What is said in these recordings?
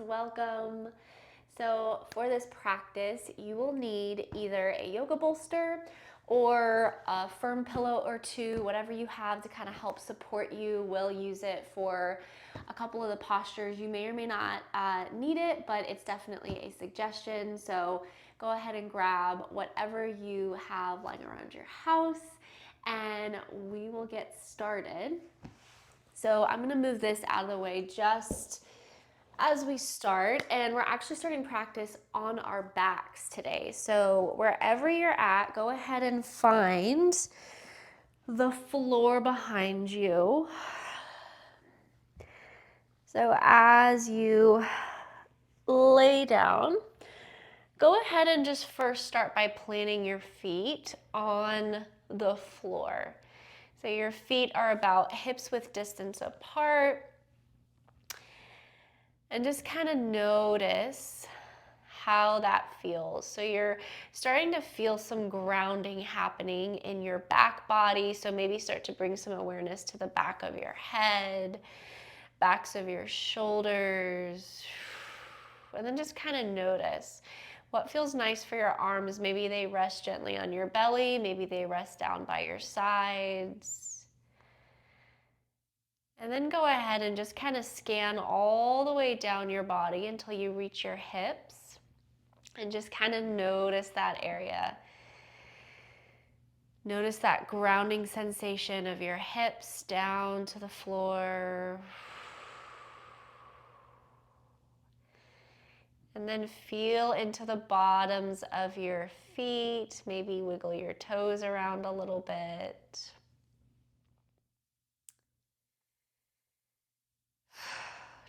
welcome. So for this practice, you will need either a yoga bolster or a firm pillow or two, whatever you have to kind of help support you. We'll use it for a couple of the postures. You may or may not need it, but it's definitely a suggestion. So go ahead and grab whatever you have lying around your house and we will get started. So I'm gonna move this out of the way just as we start, and we're actually starting practice on our backs today. So wherever you're at, go ahead and find the floor behind you. So as you lay down, go ahead and just first start by planting your feet on the floor. So your feet are about hips width distance apart. And just kind of notice how that feels. So you're starting to feel some grounding happening in your back body. So maybe start to bring some awareness to the back of your head, backs of your shoulders. And then just kind of notice what feels nice for your arms. Maybe they rest gently on your belly. Maybe they rest down by your sides. And then go ahead and just kind of scan all the way down your body until you reach your hips. And just kind of notice that area. Notice that grounding sensation of your hips down to the floor. And then feel into the bottoms of your feet. Maybe wiggle your toes around a little bit.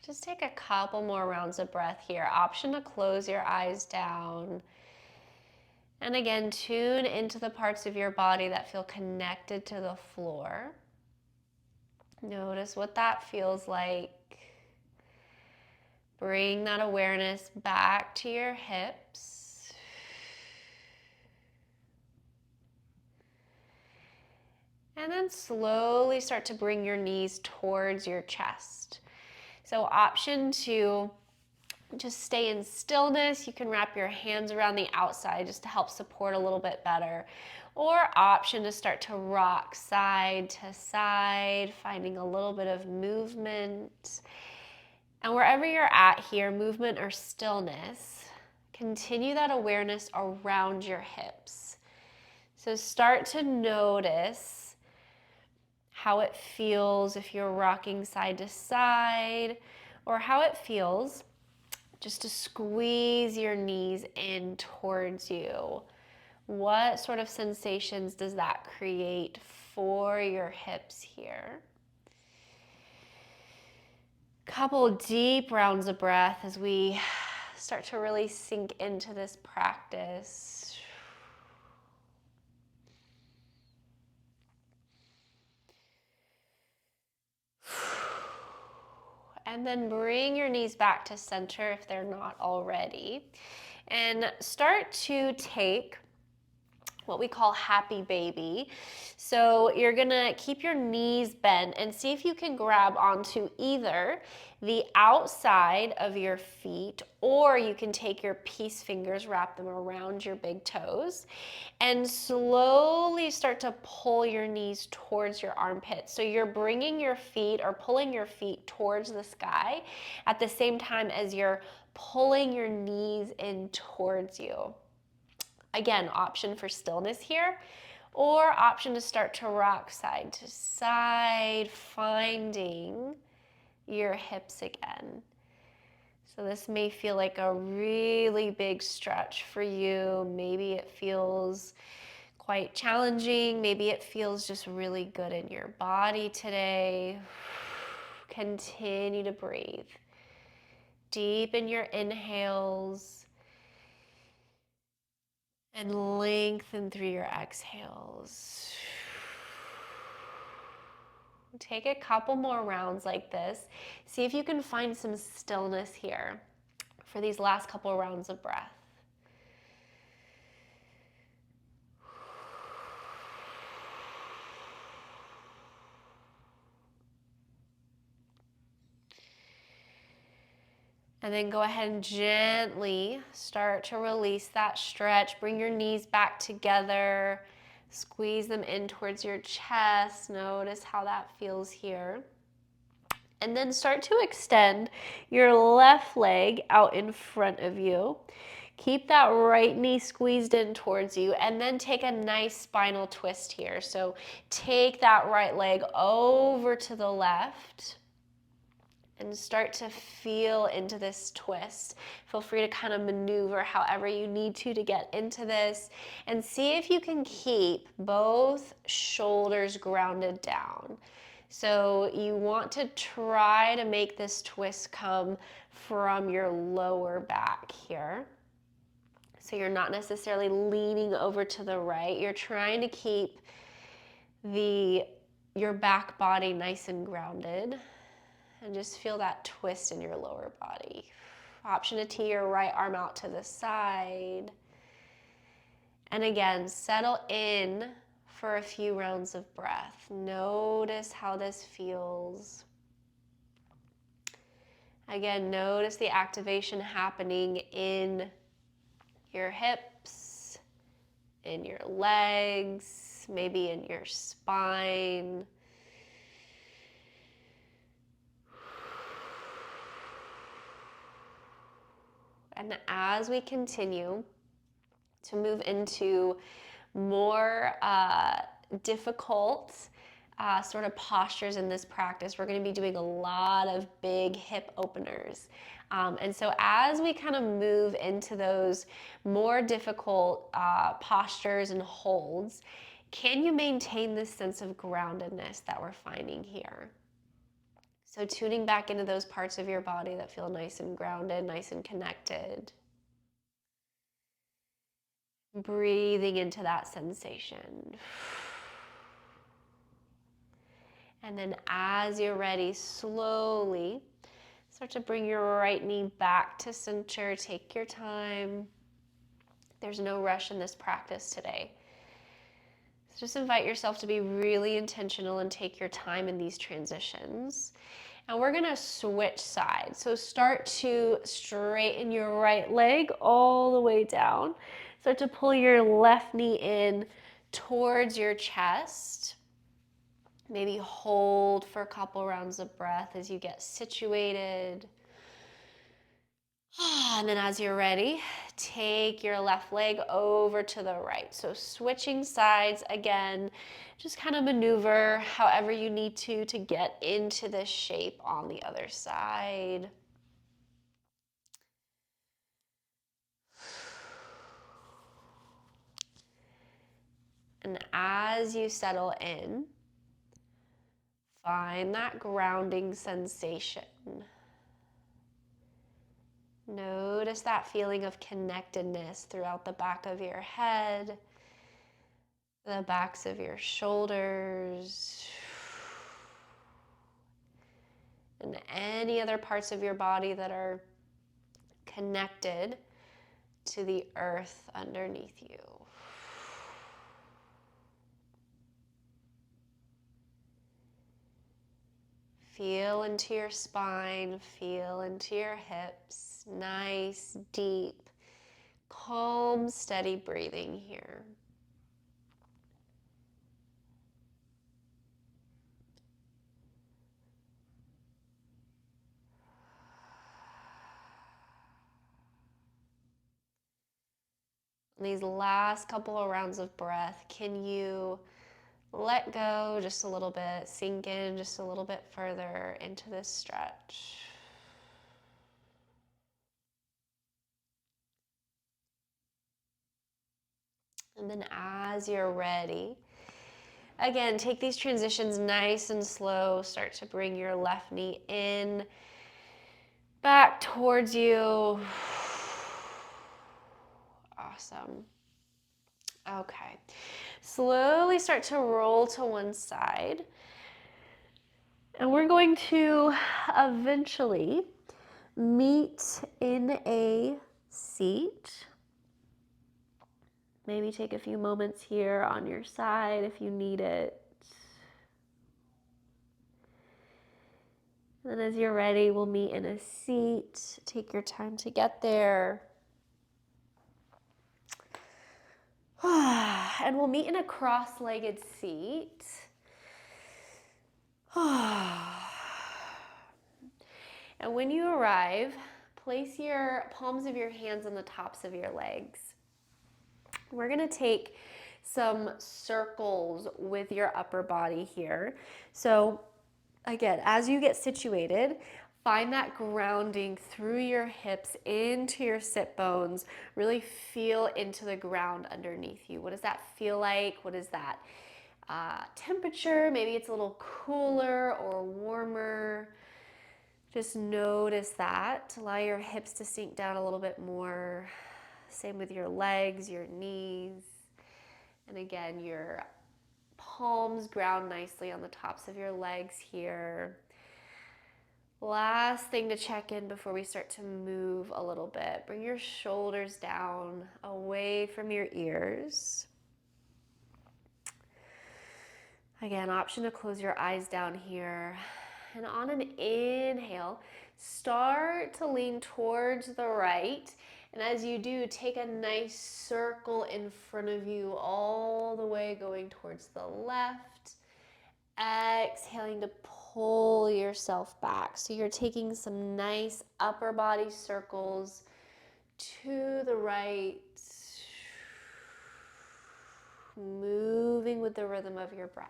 Just take a couple more rounds of breath here. Option to close your eyes down. And again, tune into the parts of your body that feel connected to the floor. Notice what that feels like. Bring that awareness back to your hips. And then slowly start to bring your knees towards your chest. So option to just stay in stillness. You can wrap your hands around the outside just to help support a little bit better. Or option to start to rock side to side, finding a little bit of movement. And wherever you're at here, movement or stillness, continue that awareness around your hips. So start to notice how it feels if you're rocking side to side, or how it feels just to squeeze your knees in towards you. What sort of sensations does that create for your hips here? Couple deep rounds of breath as we start to really sink into this practice. And then bring your knees back to center if they're not already. And start to take what we call happy baby. So you're gonna keep your knees bent and see if you can grab onto either the outside of your feet, or you can take your peace fingers, wrap them around your big toes, and slowly start to pull your knees towards your armpits. So you're bringing your feet or pulling your feet towards the sky at the same time as you're pulling your knees in towards you. Again, option for stillness here, or option to start to rock side to side, finding your hips again. So this may feel like a really big stretch for you. Maybe it feels quite challenging. Maybe it feels just really good in your body today. Continue to breathe. Deepen your inhales and lengthen through your exhales. Take a couple more rounds like this. See if you can find some stillness here for these last couple rounds of breath. And then go ahead and gently start to release that stretch. Bring your knees back together. Squeeze them in towards your chest. Notice how that feels here. And then start to extend your left leg out in front of you. Keep that right knee squeezed in towards you, and then take a nice spinal twist here. So take that right leg over to the left and start to feel into this twist. Feel free to kind of maneuver however you need to get into this, and see if you can keep both shoulders grounded down. So you want to try to make this twist come from your lower back here. So you're not necessarily leaning over to the right. You're trying to keep your back body nice and grounded. And just feel that twist in your lower body. Option to tee your right arm out to the side. And again, settle in for a few rounds of breath. Notice how this feels. Again, notice the activation happening in your hips, in your legs, maybe in your spine. And as we continue to move into more difficult sort of postures in this practice, we're going to be doing a lot of big hip openers. And so as we kind of move into those more difficult postures and holds, can you maintain this sense of groundedness that we're finding here? So tuning back into those parts of your body that feel nice and grounded, nice and connected. Breathing into that sensation. And then as you're ready, slowly start to bring your right knee back to center. Take your time. There's no rush in this practice today. So just invite yourself to be really intentional and take your time in these transitions. And we're gonna switch sides. So start to straighten your right leg all the way down. Start to pull your left knee in towards your chest. Maybe hold for a couple rounds of breath as you get situated. And then as you're ready, take your left leg over to the right. So switching sides again, just kind of maneuver however you need to get into this shape on the other side. And as you settle in, find that grounding sensation. Notice that feeling of connectedness throughout the back of your head, the backs of your shoulders, and any other parts of your body that are connected to the earth underneath you. Feel into your spine, feel into your hips. Nice, deep, calm, steady breathing here. These last couple of rounds of breath, can you let go just a little bit, sink in just a little bit further into this stretch? And then as you're ready, again, take these transitions nice and slow. Start to bring your left knee in, back towards you. Awesome. Okay. Slowly start to roll to one side. And we're going to eventually meet in a seat. Maybe take a few moments here on your side if you need it. And as you're ready, we'll meet in a seat. Take your time to get there. And we'll meet in a cross-legged seat. And when you arrive, place your palms of your hands on the tops of your legs. We're going to take some circles with your upper body here. So again, as you get situated, find that grounding through your hips into your sit bones. Really feel into the ground underneath you. What does that feel like? What is that temperature? Maybe it's a little cooler or warmer. Just notice that. Allow your hips to sink down a little bit more. Same with your legs, your knees. And again, your palms ground nicely on the tops of your legs here. Last thing to check in before we start to move a little bit. Bring your shoulders down away from your ears. Again, option to close your eyes down here. And on an inhale, start to lean towards the right. And as you do, take a nice circle in front of you, all the way going towards the left. Exhaling to pull yourself back. So you're taking some nice upper body circles to the right, moving with the rhythm of your breath.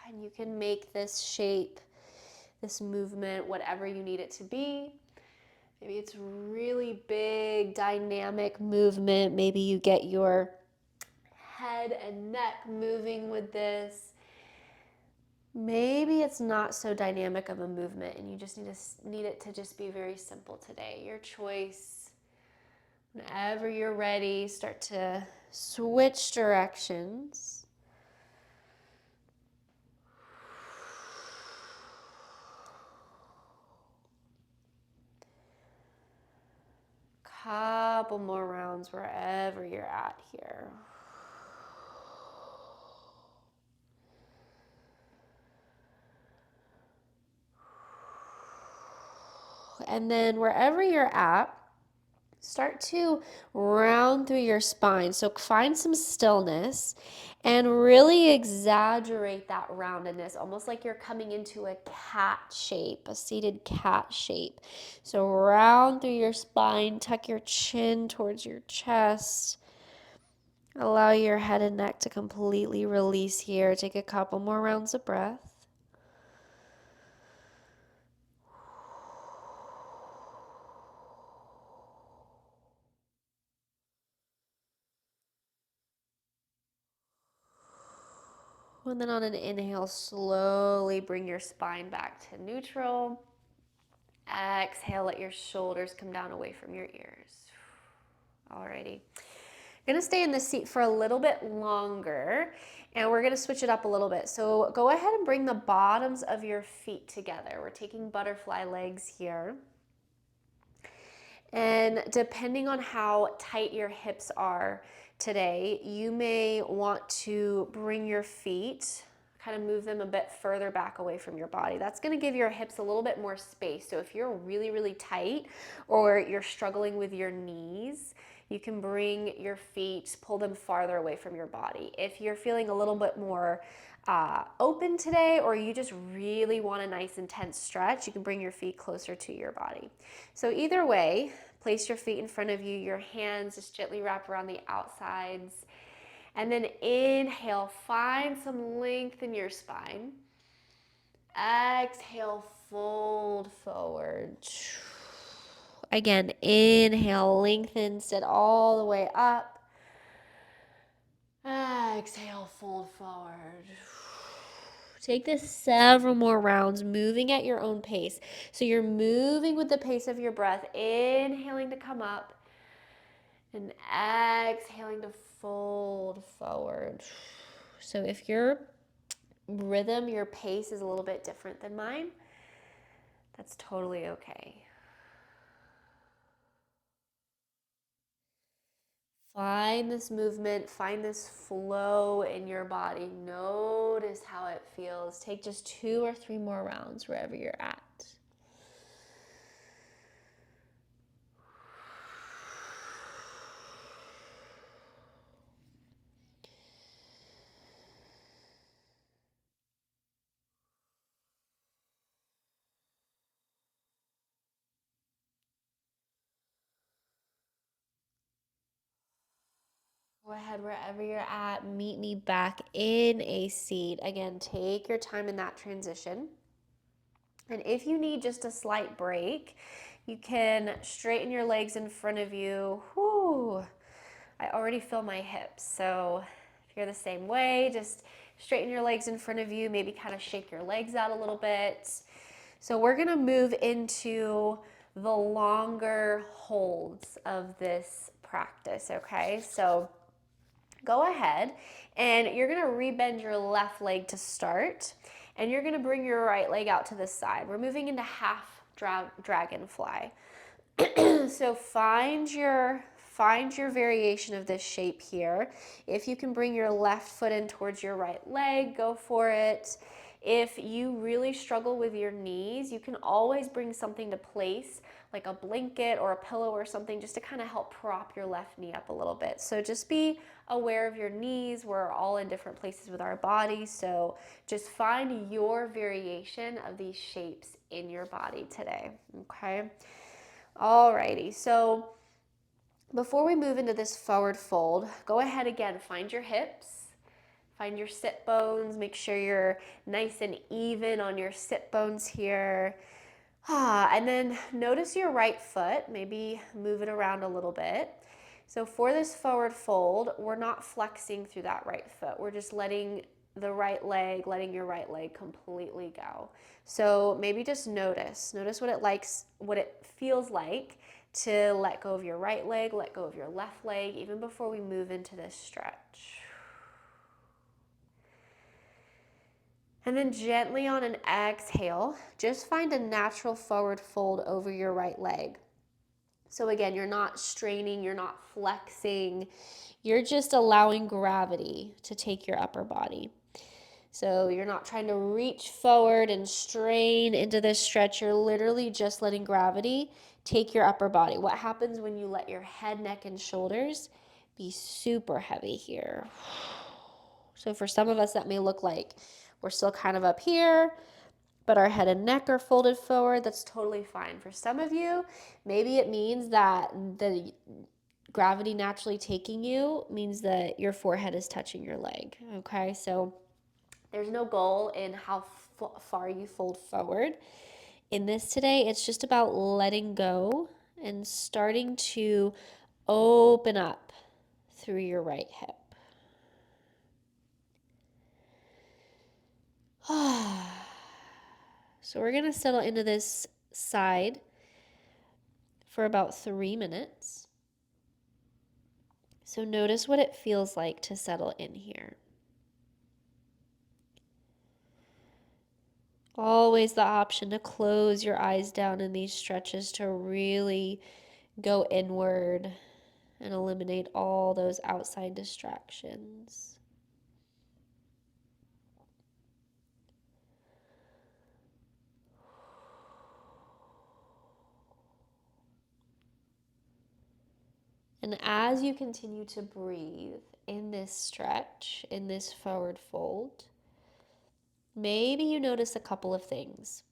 And you can make this shape, this movement, whatever you need it to be. Maybe it's really big, dynamic movement. Maybe you get your head and neck moving with this. Maybe it's not so dynamic of a movement and you just need it to just be very simple today. Your choice. Whenever you're ready, start to switch directions. Couple more rounds wherever you're at here. And then wherever you're at, start to round through your spine. So find some stillness and really exaggerate that roundedness, almost like you're coming into a cat shape, a seated cat shape. So round through your spine, tuck your chin towards your chest. Allow your head and neck to completely release here. Take a couple more rounds of breath. And then on an inhale, slowly bring your spine back to neutral. Exhale, let your shoulders come down away from your ears. Alrighty. Gonna stay in this seat for a little bit longer and we're gonna switch it up a little bit. So go ahead and bring the bottoms of your feet together. We're taking butterfly legs here. And depending on how tight your hips are today, you may want to bring your feet, kind of move them a bit further back away from your body. That's going to give your hips a little bit more space. So if you're really, really tight or you're struggling with your knees, you can bring your feet, pull them farther away from your body. If you're feeling a little bit more open today, or you just really want a nice intense stretch, you can bring your feet closer to your body. So either way, place your feet in front of you, your hands just gently wrap around the outsides, and then inhale, find some length in your spine. Exhale, fold forward. Again, inhale, lengthen, sit all the way up. Exhale, fold forward. Take this several more rounds, moving at your own pace. So you're moving with the pace of your breath, inhaling to come up and exhaling to fold forward. So if your rhythm, your pace is a little bit different than mine, that's totally okay. Find this movement, find this flow in your body. Notice how it feels. Take just 2 or 3 more rounds wherever you're at. Go ahead, wherever you're at, meet me back in a seat. Again, take your time in that transition. And if you need just a slight break, you can straighten your legs in front of you. Whew, I already feel my hips. So if you're the same way, just straighten your legs in front of you, maybe kind of shake your legs out a little bit. So we're gonna move into the longer holds of this practice, okay? So go ahead and you're gonna rebend your left leg to start, and you're gonna bring your right leg out to the side. We're moving into half dragonfly. So find your variation of this shape here. If you can bring your left foot in towards your right leg, go for it. If you really struggle with your knees, you can always bring something to place, like a blanket or a pillow or something, just to kind of help prop your left knee up a little bit. So just be aware of your knees. We're all in different places with our body, so just find your variation of these shapes in your body today, okay? Alrighty, so before we move into this forward fold, go ahead again, find your hips, find your sit bones, make sure you're nice and even on your sit bones here. And then notice your right foot, maybe move it around a little bit. So for this forward fold, we're not flexing through that right foot. We're just letting your right leg completely go. So maybe just notice what it feels like to let go of your right leg, let go of your left leg, even before we move into this stretch. And then gently on an exhale, just find a natural forward fold over your right leg. So again, you're not straining, you're not flexing, you're just allowing gravity to take your upper body. So you're not trying to reach forward and strain into this stretch. You're literally just letting gravity take your upper body. What happens when you let your head, neck, and shoulders be super heavy here? So for some of us, that may look like we're still kind of up here, but our head and neck are folded forward. That's totally fine. For some of you, maybe it means that the gravity naturally taking you means that your forehead is touching your leg, okay? So there's no goal in how far you fold forward. In this today, it's just about letting go and starting to open up through your right hip. So we're going to settle into this side for about 3 minutes. So notice what it feels like to settle in here. Always the option to close your eyes down in these stretches to really go inward and eliminate all those outside distractions. And as you continue to breathe in this stretch, in this forward fold, maybe you notice a couple of things.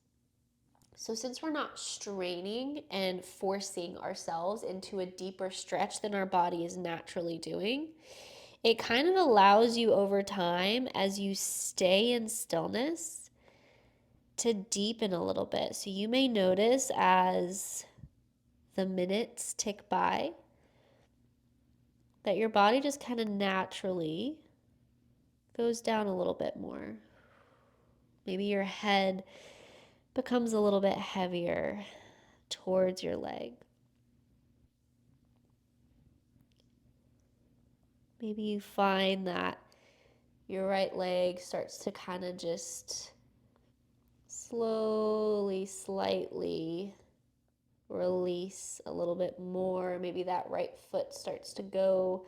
So since we're not straining and forcing ourselves into a deeper stretch than our body is naturally doing, it kind of allows you over time, as you stay in stillness, to deepen a little bit. So you may notice as the minutes tick by that your body just kind of naturally goes down a little bit more. Maybe your head becomes a little bit heavier towards your leg. Maybe you find that your right leg starts to kind of just slowly, slightly release a little bit more. Maybe that right foot starts to go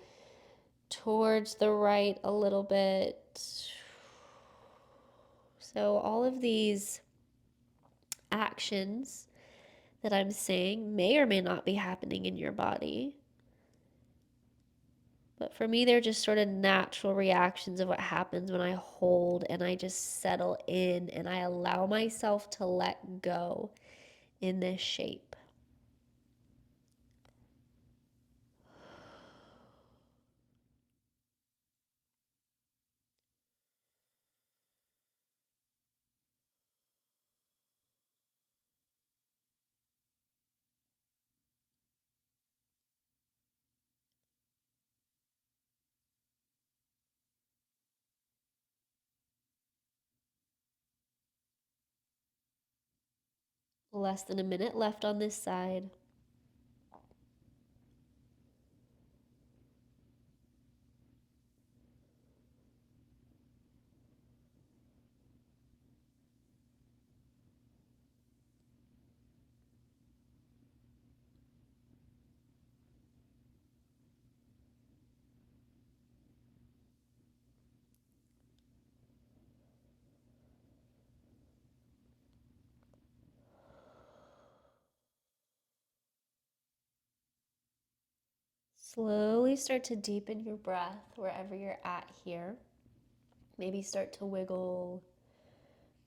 towards the right a little bit. So all of these actions that I'm saying may or may not be happening in your body. But for me, they're just sort of natural reactions of what happens when I hold and I just settle in and I allow myself to let go in this shape. Less than a minute left on this side. Slowly start to deepen your breath wherever you're at here. Maybe start to wiggle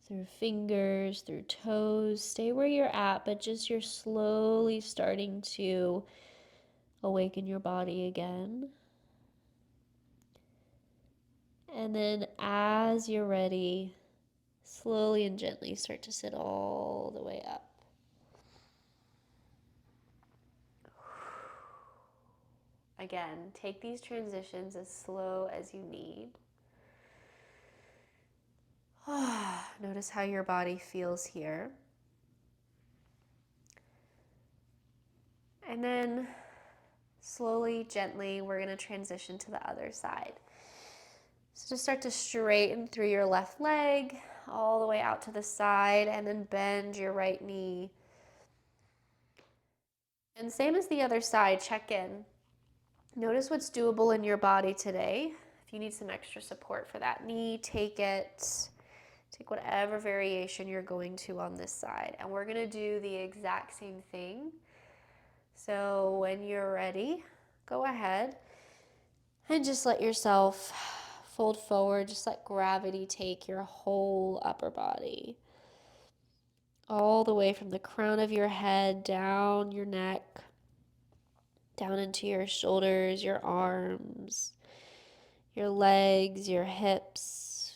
through fingers, through toes. Stay where you're at, but just you're slowly starting to awaken your body again. And then as you're ready, slowly and gently start to sit all the way up. Again, take these transitions as slow as you need. Notice how your body feels here. And then slowly, gently, we're going to transition to the other side. So just start to straighten through your left leg all the way out to the side and then bend your right knee. And same as the other side, check in. Notice what's doable in your body today. If you need some extra support for that knee, take it. Take whatever variation you're going to on this side. And we're going to do the exact same thing. So when you're ready, go ahead and just let yourself fold forward. Just let gravity take your whole upper body. All the way from the crown of your head, down your neck, down into your shoulders, your arms, your legs, your hips.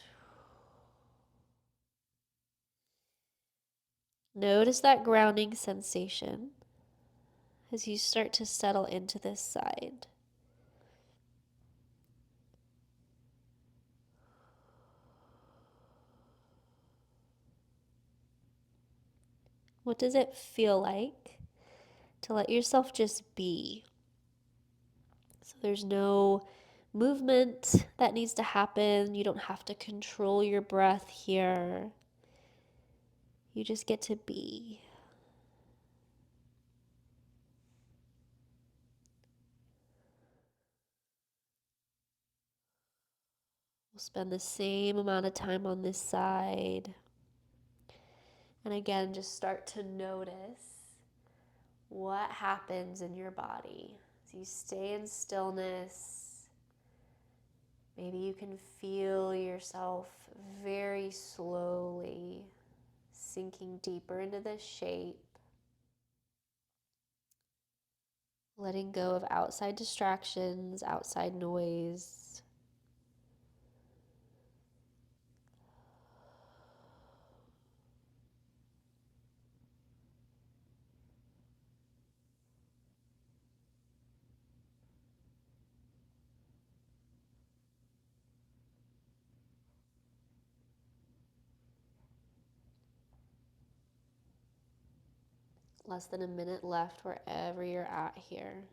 Notice that grounding sensation as you start to settle into this side. What does it feel like to let yourself just be? So there's no movement that needs to happen. You don't have to control your breath here. You just get to be. We'll spend the same amount of time on this side. And again, just start to notice what happens in your body. As you stay in stillness, maybe you can feel yourself very slowly sinking deeper into this shape, letting go of outside distractions, outside noise. Less than a minute left wherever you're at here.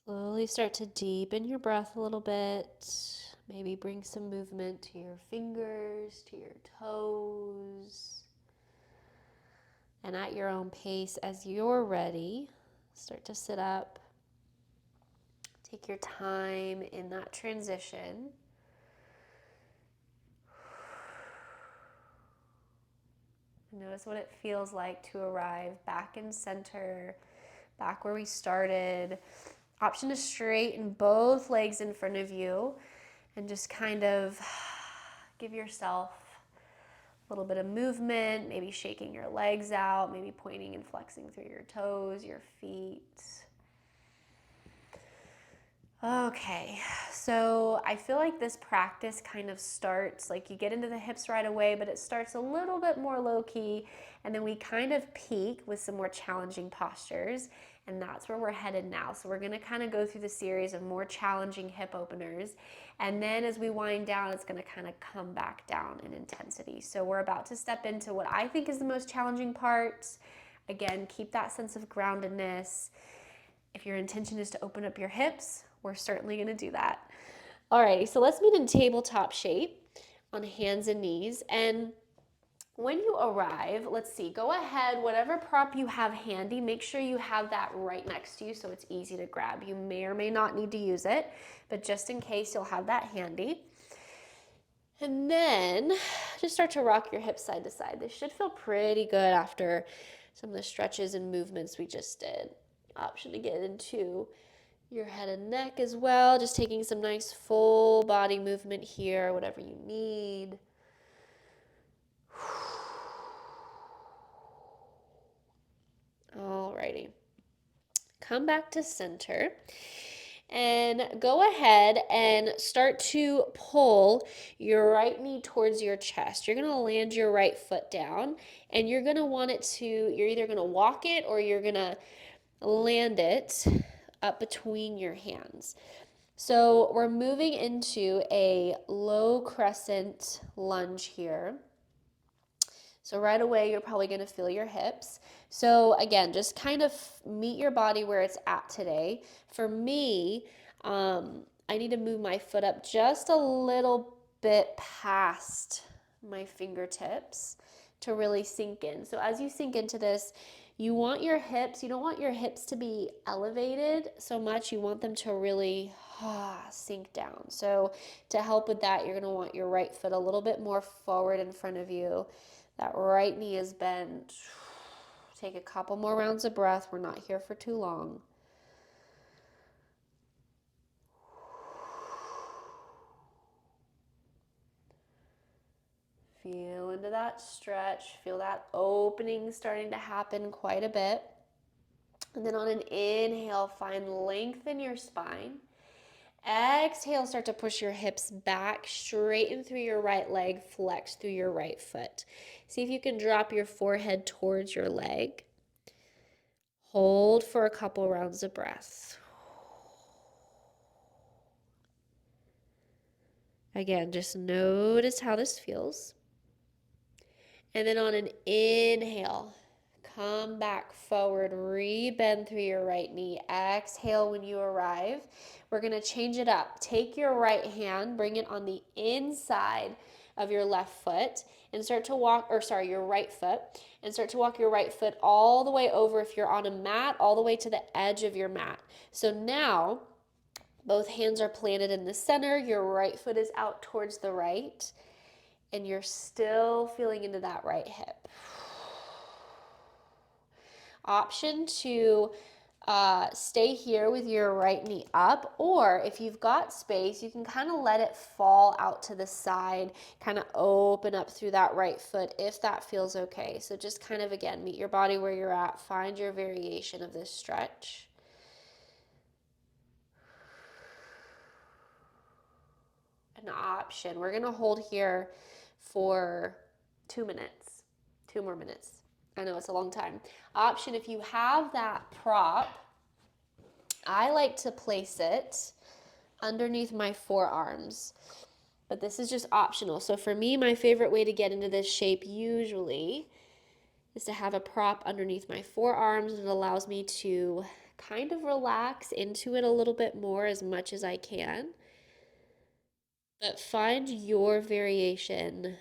Slowly start to deepen your breath a little bit. Maybe bring some movement to your fingers, to your toes. And at your own pace, as you're ready, start to sit up. Take your time in that transition. Notice what it feels like to arrive back in center, back where we started. Option to straighten both legs in front of you and just kind of give yourself a little bit of movement, maybe shaking your legs out, maybe pointing and flexing through your toes, your feet. Okay, so I feel like this practice kind of starts, like you get into the hips right away, but it starts a little bit more low-key, and then we kind of peak with some more challenging postures, and that's where we're headed now. So we're gonna kind of go through the series of more challenging hip openers, and then as we wind down, it's gonna kind of come back down in intensity. So we're about to step into what I think is the most challenging part. Again, keep that sense of groundedness. If your intention is to open up your hips, we're certainly going to do that. Alrighty, so let's meet in tabletop shape on hands and knees. And when you arrive, let's see, go ahead, whatever prop you have handy, make sure you have that right next to you so it's easy to grab. You may or may not need to use it, but just in case, you'll have that handy. And then just start to rock your hips side to side. This should feel pretty good after some of the stretches and movements we just did. Option to get into your head and neck as well, just taking some nice full body movement here, whatever you need. Alrighty, come back to center and go ahead and start to pull your right knee towards your chest. You're gonna land your right foot down, and you're gonna want it to, you're either gonna walk it or you're gonna land it up between your hands. So we're moving into a low crescent lunge here. So right away, you're probably going to feel your hips. So again, just kind of meet your body where it's at today. For me, I need to move my foot up just a little bit past my fingertips to really sink in. So as you sink into this, you want your hips, you don't want your hips to be elevated so much. You want them to really sink down. So to help with that, you're going to want your right foot a little bit more forward in front of you. That right knee is bent. Take a couple more rounds of breath. We're not here for too long. Feel into that stretch. Feel that opening starting to happen quite a bit. And then on an inhale, find length in your spine. Exhale, start to push your hips back, straighten through your right leg, flex through your right foot. See if you can drop your forehead towards your leg. Hold for a couple rounds of breath. Again, just notice how this feels. And then on an inhale, come back forward, rebend through your right knee. Exhale when you arrive. We're going to change it up. Take your right hand, bring it on the inside of your left foot and start to walk, your right foot, and start to walk your right foot all the way over, if you're on a mat, all the way to the edge of your mat. So now, both hands are planted in the center. Your right foot is out towards the right, and you're still feeling into that right hip. Option to stay here with your right knee up, or if you've got space, you can kind of let it fall out to the side, kind of open up through that right foot if that feels okay. So just kind of, again, meet your body where you're at, find your variation of this stretch. An option, we're going to hold here for 2 minutes, 2 more minutes. I know it's a long time. Option, if you have that prop, I like to place it underneath my forearms, but this is just optional. So for me, my favorite way to get into this shape usually is to have a prop underneath my forearms. It allows me to kind of relax into it a little bit more as much as I can. But find your variation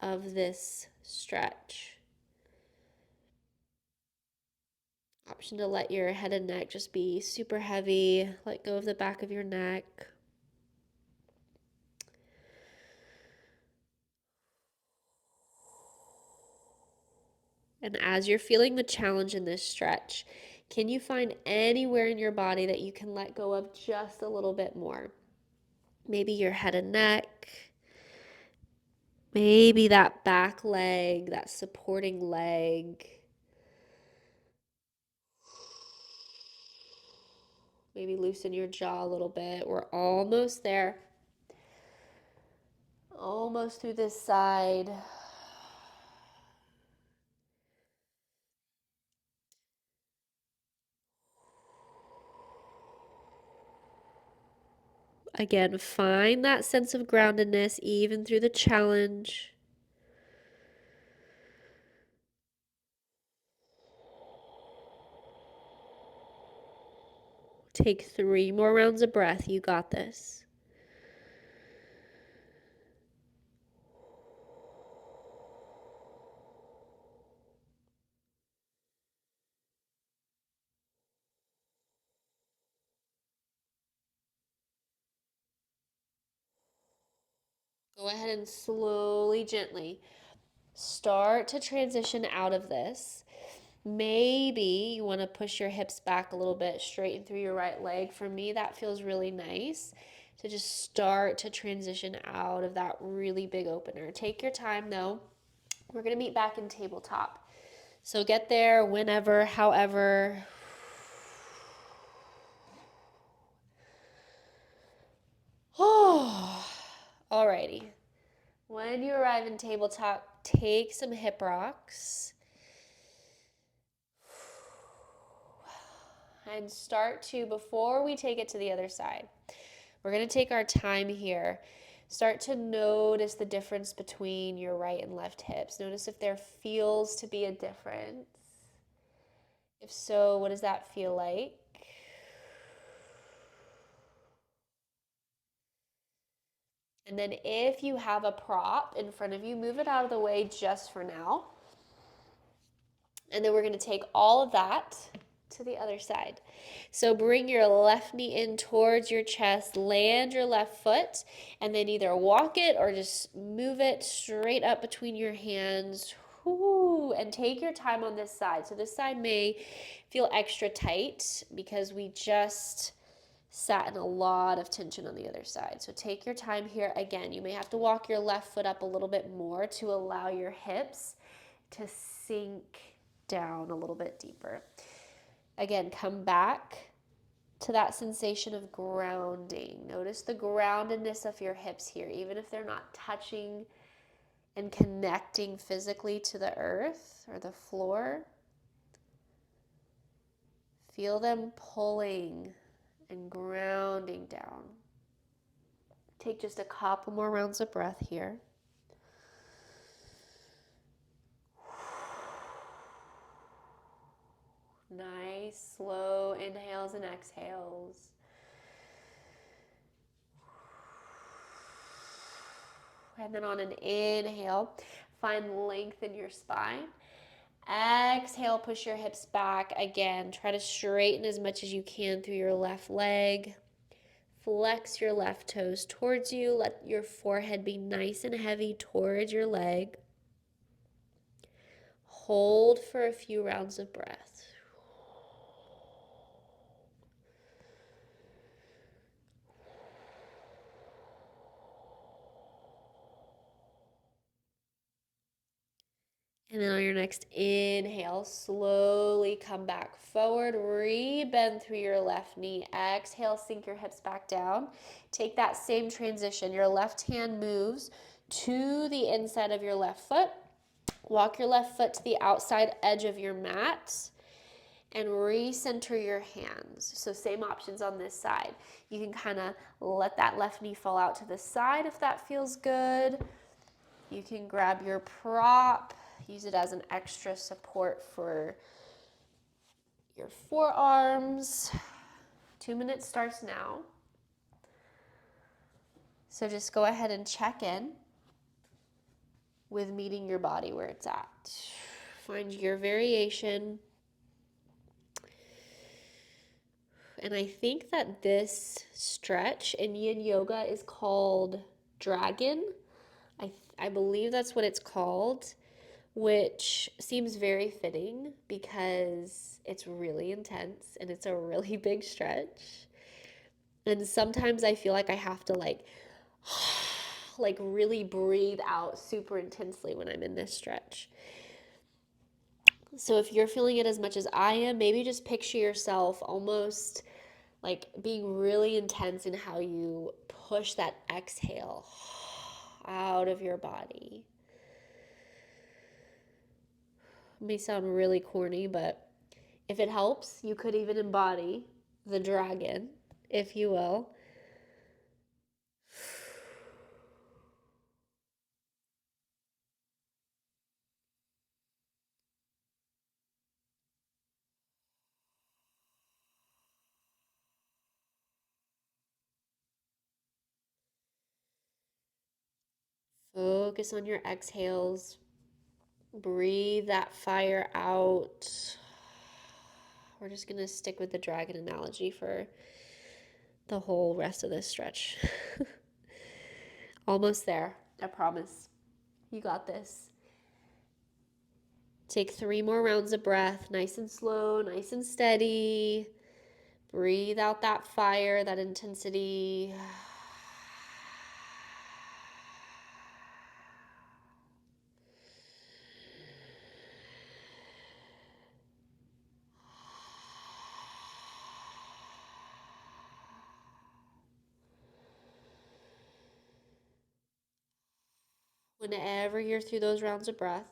of this stretch. Option to let your head and neck just be super heavy. Let go of the back of your neck. And as you're feeling the challenge in this stretch, can you find anywhere in your body that you can let go of just a little bit more? Maybe your head and neck. Maybe that back leg, that supporting leg. Maybe loosen your jaw a little bit. We're almost there. Almost through this side. Again, find that sense of groundedness even through the challenge. Take 3 more rounds of breath. You got this. Go ahead and slowly, gently start to transition out of this. Maybe you want to push your hips back a little bit, straighten through your right leg. For me, that feels really nice to just start to transition out of that really big opener. Take your time though. We're going to meet back in tabletop. So get there whenever, however. Oh, alrighty. When you arrive in tabletop, take some hip rocks and start to, before we take it to the other side, we're going to take our time here. Start to notice the difference between your right and left hips. Notice if there feels to be a difference. If so, what does that feel like? And then if you have a prop in front of you, move it out of the way just for now. And then we're going to take all of that to the other side. So bring your left knee in towards your chest, land your left foot, and then either walk it or just move it straight up between your hands. Whoo, and take your time on this side. So this side may feel extra tight because we just sat in a lot of tension on the other side. So take your time here. Again, you may have to walk your left foot up a little bit more to allow your hips to sink down a little bit deeper. Again, come back to that sensation of grounding. Notice the groundedness of your hips here, even if they're not touching and connecting physically to the earth or the floor. Feel them pulling and grounding down. Take just a couple more rounds of breath here. Nice, slow inhales and exhales. And then on an inhale, find length in your spine. Exhale, push your hips back. Again, try to straighten as much as you can through your left leg. Flex your left toes towards you. Let your forehead be nice and heavy towards your leg. Hold for a few rounds of breath. And then on your next inhale, slowly come back forward, re-bend through your left knee. Exhale, sink your hips back down. Take that same transition. Your left hand moves to the inside of your left foot. Walk your left foot to the outside edge of your mat and recenter your hands. So same options on this side. You can kind of let that left knee fall out to the side if that feels good. You can grab your prop, use it as an extra support for your forearms. 2 minutes starts now. So just go ahead and check in with meeting your body where it's at. Find your variation. And I think that this stretch in yin yoga is called dragon. I believe that's what it's called, which seems very fitting because it's really intense and it's a really big stretch. And sometimes I feel like I have to like really breathe out super intensely when I'm in this stretch. So if you're feeling it as much as I am, maybe just picture yourself almost like being really intense in how you push that exhale out of your body. It may sound really corny, but if it helps, you could even embody the dragon, if you will. Focus on your exhales. Breathe that fire out. We're just going to stick with the dragon analogy for the whole rest of this stretch. Almost there, I promise. You got this. Take 3 more rounds of breath, nice and slow, nice and steady. Breathe out that fire, that intensity. Whenever you're through those rounds of breath,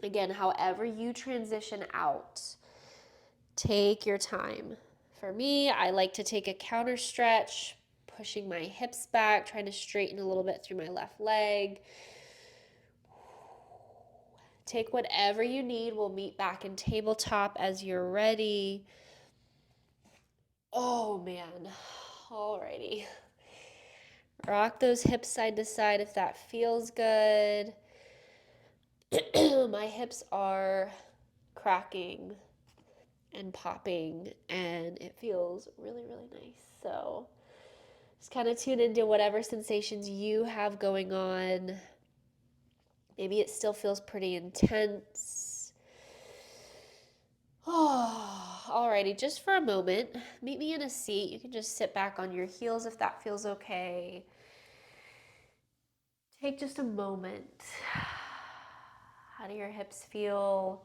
again, however you transition out, take your time. For me, I like to take a counter stretch, pushing my hips back, trying to straighten a little bit through my left leg. Take whatever you need. We'll meet back in tabletop as you're ready. Oh man. Alrighty. Rock those hips side to side if that feels good. My hips are cracking and popping and it feels really, really nice. So just kind of tune into whatever sensations you have going on. Maybe it still feels pretty intense. Oh, alrighty, just for a moment, meet me in a seat. You can just sit back on your heels if that feels okay. Take just a moment. How do your hips feel?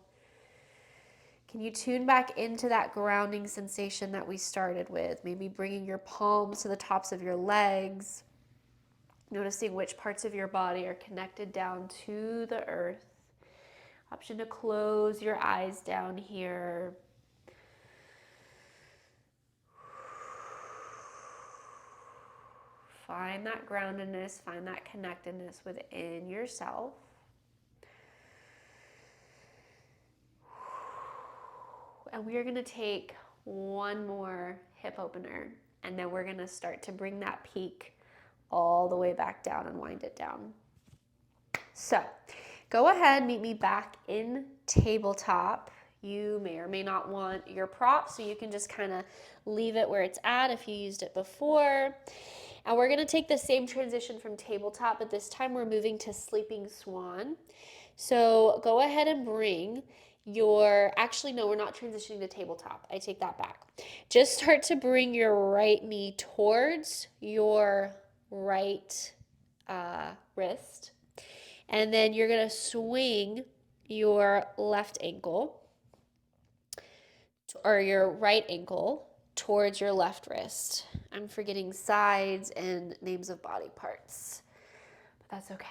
Can you tune back into that grounding sensation that we started with? Maybe bringing your palms to the tops of your legs. Noticing which parts of your body are connected down to the earth. Option to close your eyes down here. Find that groundedness, find that connectedness within yourself. And we are going to take one more hip opener, and then we're going to start to bring that peak all the way back down and wind it down. So go ahead, meet me back in tabletop. You may or may not want your prop, so you can just kind of leave it where it's at if you used it before. And we're going to take the same transition from tabletop, but this time we're moving to sleeping swan. So go ahead and bring actually no, we're not transitioning to tabletop. I take that back. Just start to bring your right knee towards your right wrist. And then you're going to swing your left ankle or your right ankle towards your left wrist. I'm forgetting sides and names of body parts, but that's okay.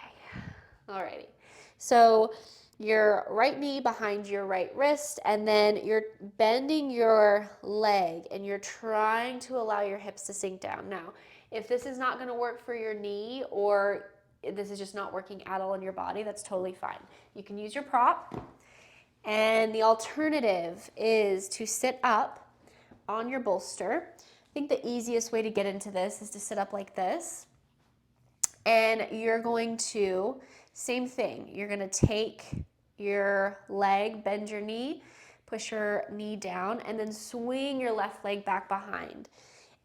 Alrighty. So your right knee behind your right wrist, and then you're bending your leg and you're trying to allow your hips to sink down. Now, if this is not going to work for your knee or this is just not working at all in your body, that's totally fine. You can use your prop And the alternative is to sit up on your bolster. I think the easiest way to get into this is to sit up like this. And you're going to, same thing, you're going to take your leg, bend your knee, push your knee down, and then swing your left leg back behind.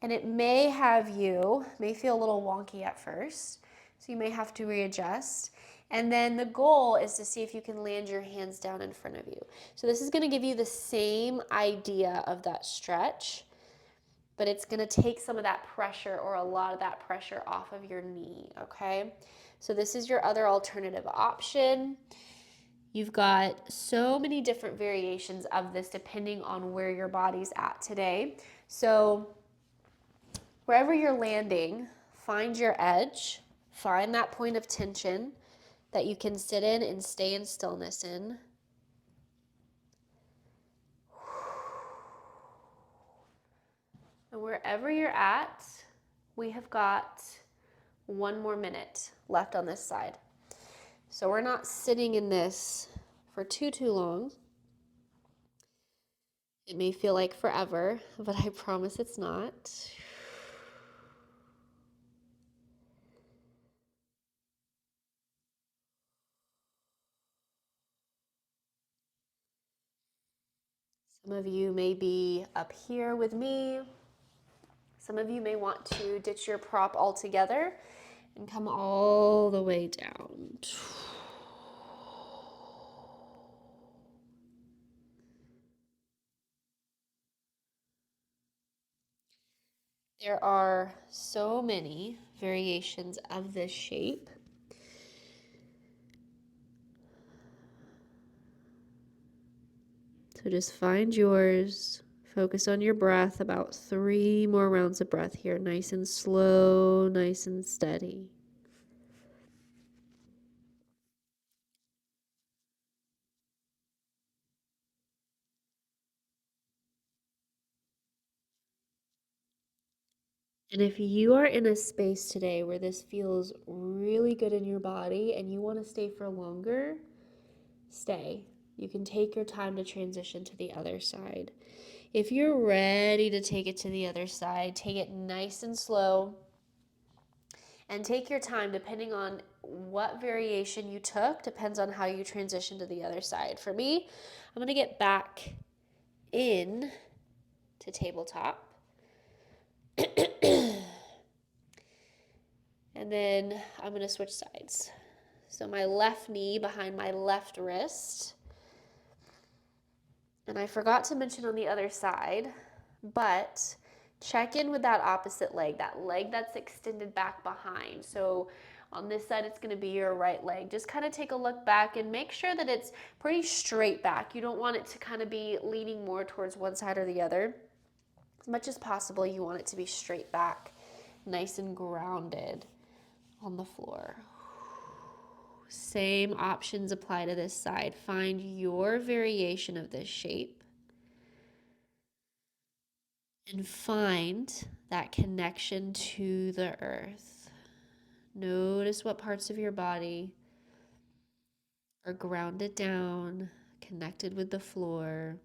And it may feel a little wonky at first, so you may have to readjust. And then the goal is to see if you can land your hands down in front of you. So this is going to give you the same idea of that stretch, but it's going to take some of that pressure or a lot of that pressure off of your knee, okay? So this is your other alternative option. You've got so many different variations of this depending on where your body's at today. So wherever you're landing, find your edge, find that point of tension that you can sit in and stay in stillness in. And wherever you're at, we have got 1 more minute left on this side. So we're not sitting in this for too long. It may feel like forever, but I promise it's not. Some of you may be up here with me. Some of you may want to ditch your prop altogether and come all the way down. There are so many variations of this shape. So just find yours. Focus on your breath. About 3 more rounds of breath here. Nice and slow, nice and steady. And if you are in a space today where this feels really good in your body and you want to stay for longer, stay. You can take your time to transition to the other side. If you're ready to take it to the other side, take it nice and slow and take your time depending on what variation you took, depends on how you transition to the other side. For me, I'm going to get back in to tabletop. And then I'm going to switch sides. So my left knee behind my left wrist. And I forgot to mention on the other side, but check in with that opposite leg, that leg that's extended back behind. So on this side, it's going to be your right leg. Just kind of take a look back and make sure that it's pretty straight back. You don't want it to kind of be leaning more towards one side or the other. As much as possible, you want it to be straight back, nice and grounded on the floor. Same options apply to this side. Find your variation of this shape and find that connection to the earth. Notice what parts of your body are grounded down, connected with the floor,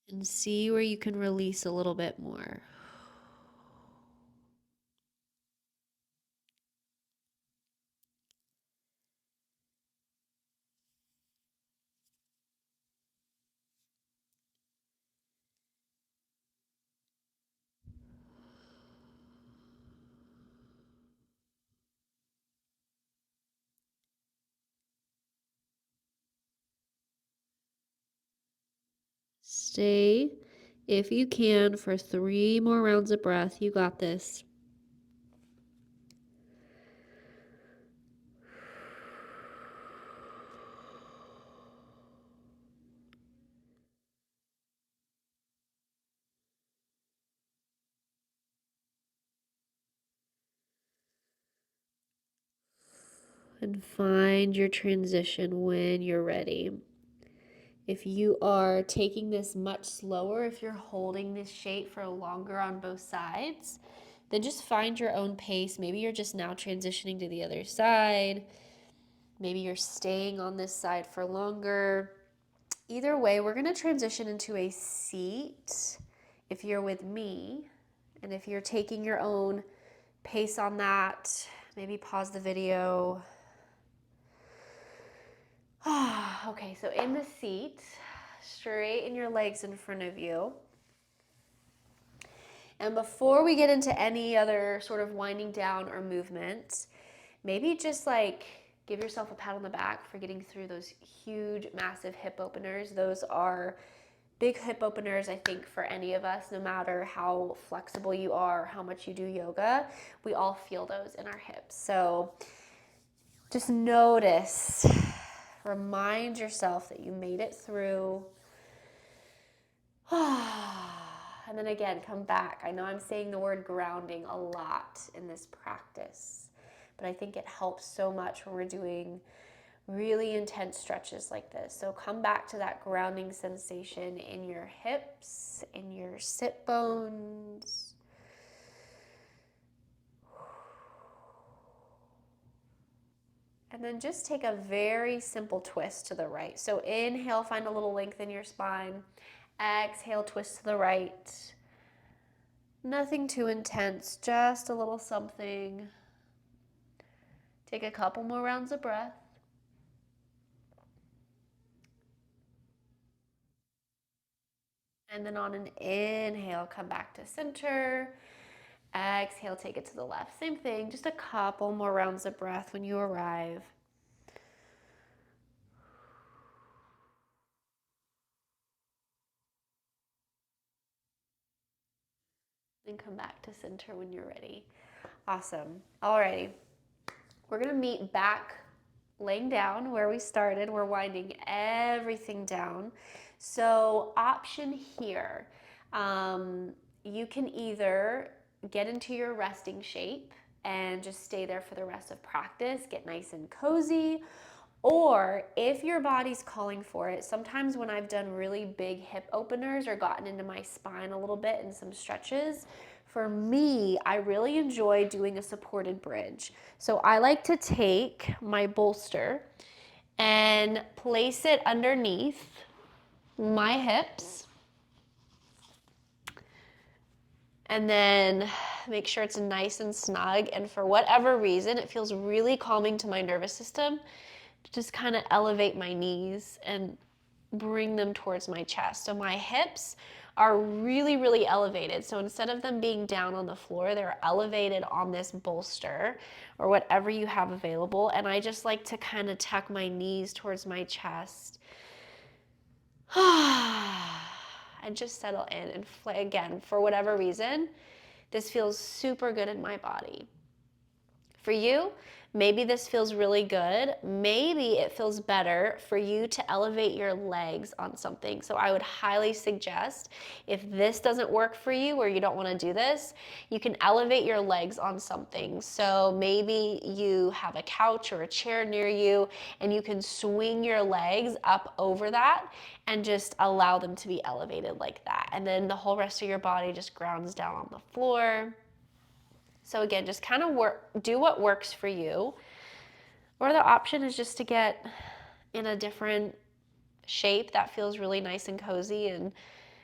and see where you can release a little bit more. Stay, if you can, for 3 more rounds of breath. You got this. And find your transition when you're ready. If you are taking this much slower, if you're holding this shape for longer on both sides, then just find your own pace. Maybe you're just now transitioning to the other side. Maybe you're staying on this side for longer. Either way, we're going to transition into a seat if you're with me. And if you're taking your own pace on that, maybe pause the video. Okay, so in the seat, straighten your legs in front of you. And before we get into any other sort of winding down or movement, maybe just like give yourself a pat on the back for getting through those huge, massive hip openers. Those are big hip openers, I think, for any of us, no matter how flexible you are, how much you do yoga, we all feel those in our hips. So just notice, remind yourself that you made it through. And then again, come back. I know I'm saying the word grounding a lot in this practice, but I think it helps so much when we're doing really intense stretches like this. So come back to that grounding sensation in your hips, in your sit bones. And then just take a very simple twist to the right. So inhale, find a little length in your spine. Exhale, twist to the right. Nothing too intense, just a little something. Take a couple more rounds of breath. And then on an inhale, come back to center. Exhale, take it to the left. Same thing, just a couple more rounds of breath when you arrive. Then come back to center when you're ready. Awesome. Alrighty. We're gonna meet back laying down where we started. We're winding everything down. So option here, you can either get into your resting shape and just stay there for the rest of practice, get nice and cozy, or if your body's calling for it, sometimes when I've done really big hip openers or gotten into my spine a little bit in some stretches, for me, I really enjoy doing a supported bridge. So I like to take my bolster and place it underneath my hips. And then make sure it's nice and snug. And for whatever reason, it feels really calming to my nervous system to just kind of elevate my knees and bring them towards my chest. So my hips are really, really elevated. So instead of them being down on the floor, they're elevated on this bolster or whatever you have available. And I just like to kind of tuck my knees towards my chest. And just settle in and again, for whatever reason, this feels super good in my body. For you, maybe this feels really good. Maybe it feels better for you to elevate your legs on something. So I would highly suggest, if this doesn't work for you or you don't want to do this, you can elevate your legs on something. So maybe you have a couch or a chair near you and you can swing your legs up over that and just allow them to be elevated like that. And then the whole rest of your body just grounds down on the floor. So again, just kind of do what works for you. Or the option is just to get in a different shape that feels really nice and cozy and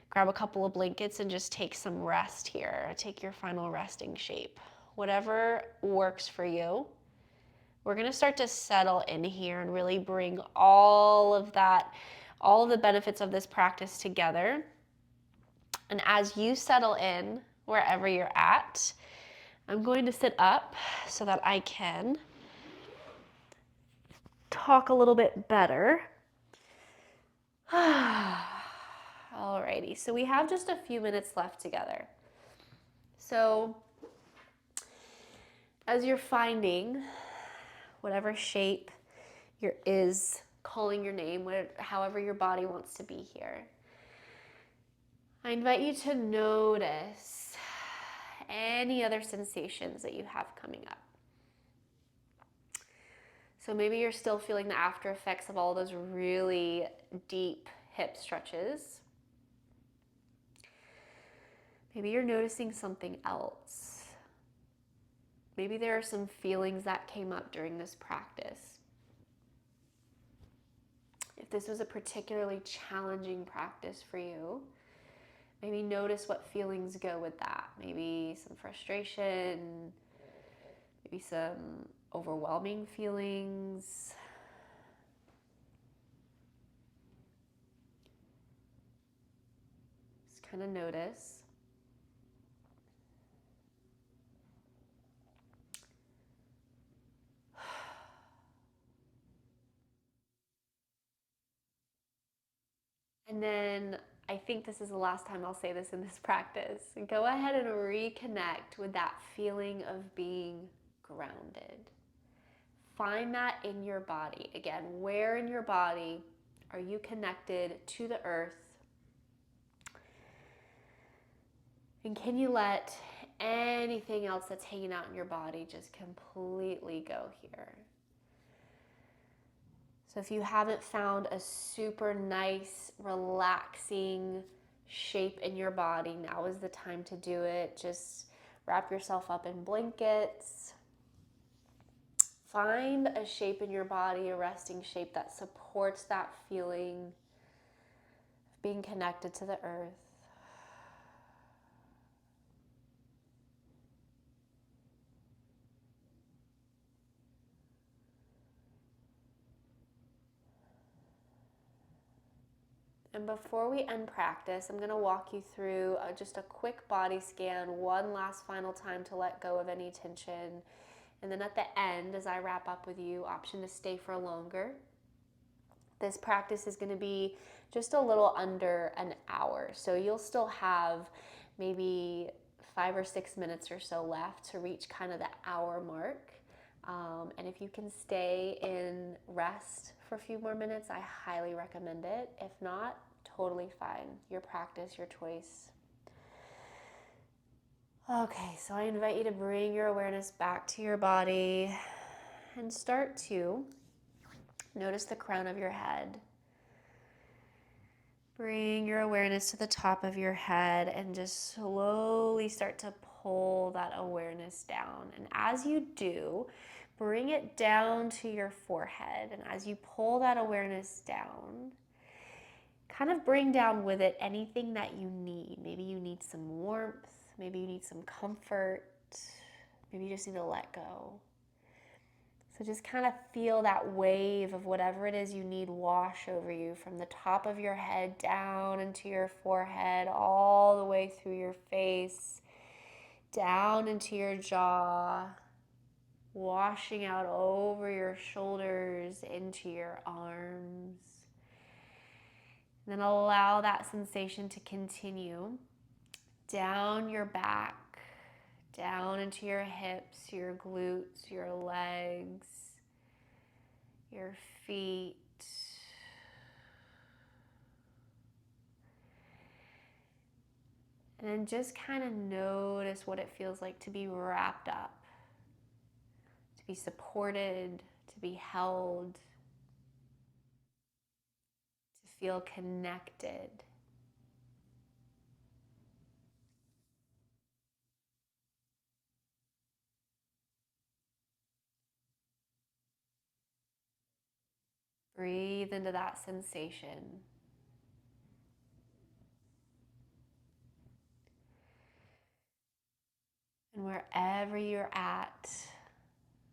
grab a couple of blankets and just take some rest here. Take your final resting shape. Whatever works for you. We're going to start to settle in here and really bring all of the benefits of this practice together. And as you settle in wherever you're at, I'm going to sit up so that I can talk a little bit better. Alrighty, so we have just a few minutes left together. So as you're finding whatever shape is calling your name, however your body wants to be here, I invite you to notice any other sensations that you have coming up. So maybe you're still feeling the after effects of all those really deep hip stretches. Maybe you're noticing something else. Maybe there are some feelings that came up during this practice. this was a particularly challenging practice for you, maybe notice what feelings go with that. Maybe some frustration, maybe some overwhelming feelings. Just kind of notice. And then I think this is the last time I'll say this in this practice. Go ahead and reconnect with that feeling of being grounded. Find that in your body. Again, where in your body are you connected to the earth? And can you let anything else that's hanging out in your body just completely go here? So if you haven't found a super nice, relaxing shape in your body, now is the time to do it. Just wrap yourself up in blankets. Find a shape in your body, a resting shape that supports that feeling of being connected to the earth. And before we end practice, I'm going to walk you through just a quick body scan, one last final time to let go of any tension. And then at the end, as I wrap up with you, option to stay for longer. This practice is going to be just a little under an hour. So you'll still have maybe 5 or 6 minutes or so left to reach kind of the hour mark. And if you can stay in rest for a few more minutes, I highly recommend it. If not, totally fine. Your practice, your choice. Okay, so I invite you to bring your awareness back to your body and start to notice the crown of your head. Bring your awareness to the top of your head and just slowly start to pull that awareness down. And as you do, bring it down to your forehead. And as you pull that awareness down, kind of bring down with it anything that you need. Maybe you need some warmth. Maybe you need some comfort. Maybe you just need to let go. So just kind of feel that wave of whatever it is you need wash over you from the top of your head down into your forehead, all the way through your face, down into your jaw, washing out over your shoulders, into your arms. And then allow that sensation to continue down your back, down into your hips, your glutes, your legs, your feet. And then just kind of notice what it feels like to be wrapped up, to be supported, to be held, to feel connected. Breathe into that sensation. And wherever you're at,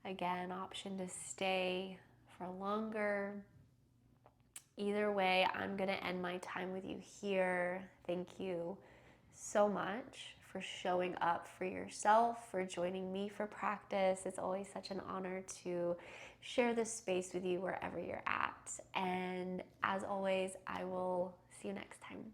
again, option to stay for longer. Either way, I'm going to end my time with you here. Thank you so much for showing up for yourself, for joining me for practice. It's always such an honor to share this space with you wherever you're at. And as always, I will see you next time.